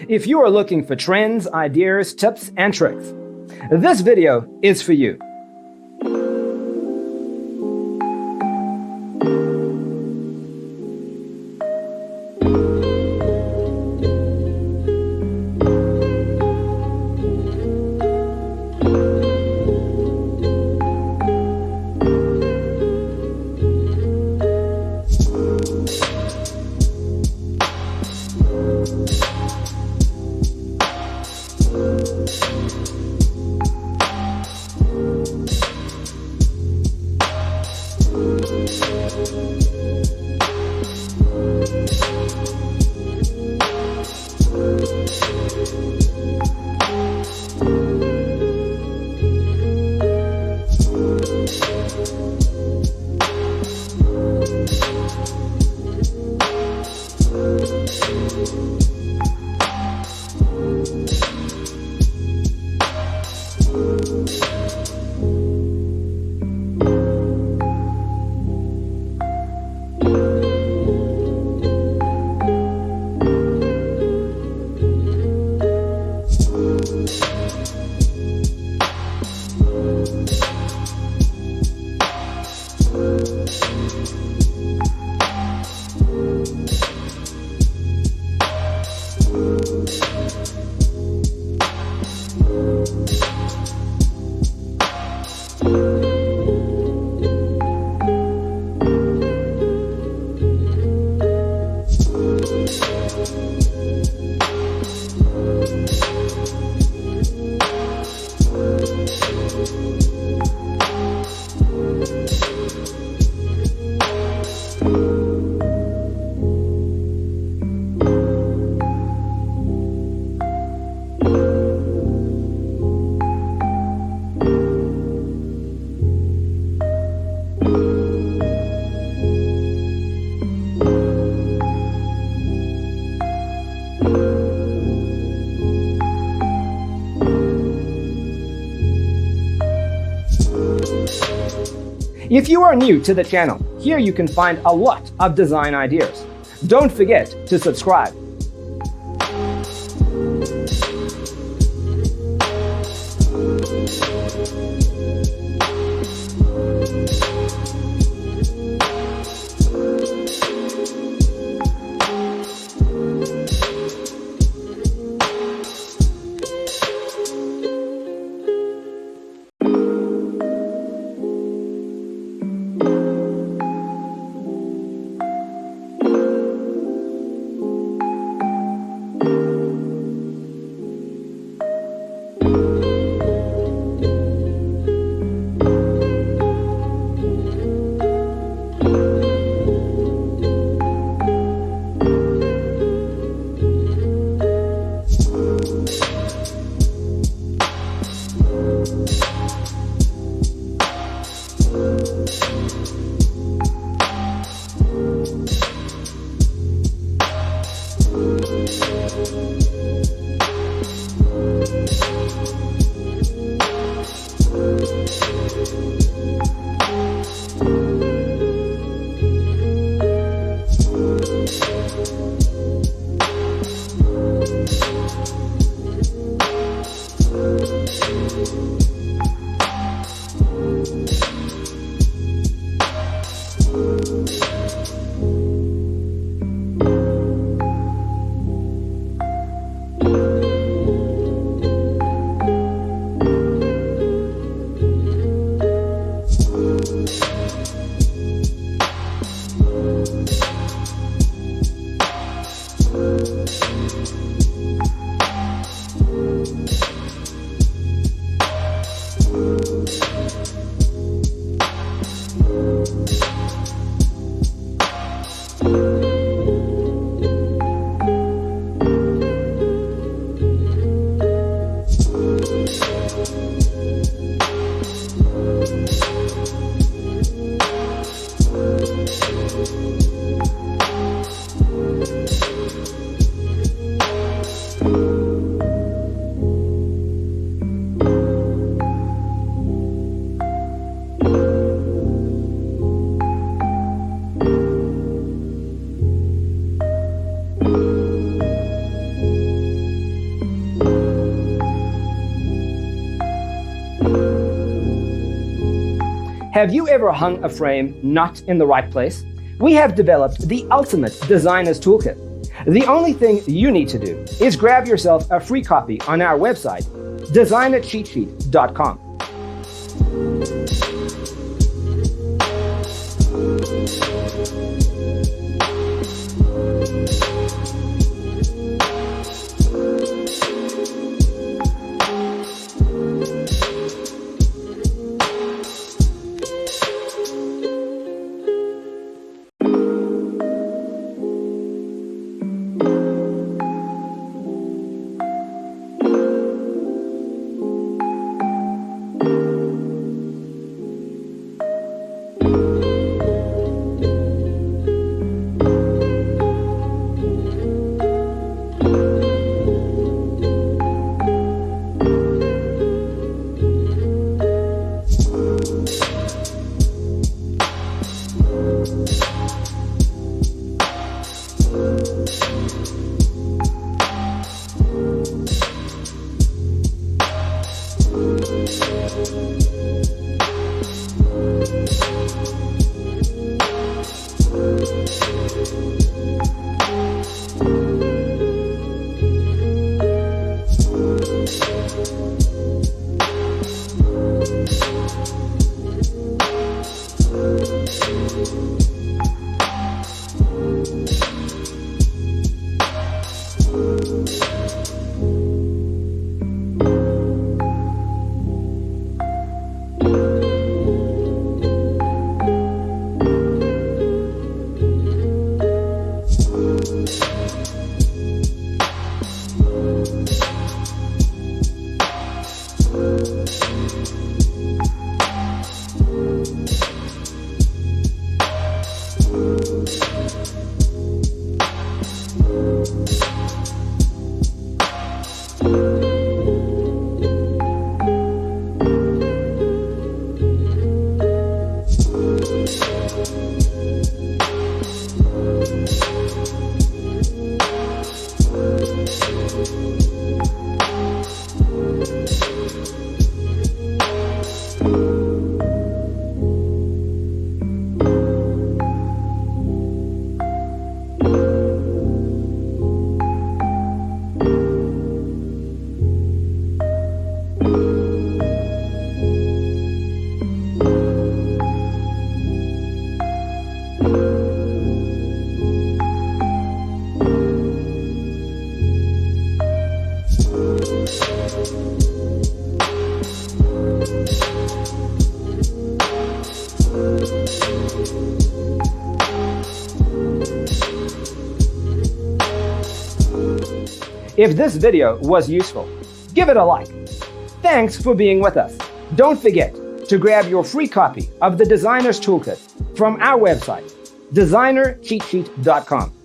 If you are looking for trends, ideas, tips, and tricks, this video is for you. If you are new to the channel, here you can find a lot of design ideas. Don't forget to subscribe. Have you ever hung a frame not in the right place? We have developed the ultimate designer's toolkit. The only thing you need to do is grab yourself a free copy on our website, designercheatsheet.com. If this video was useful, give it a like. Thanks for being with us. Don't forget to grab your free copy of the Designer's Toolkit from our website, designercheatsheet.com.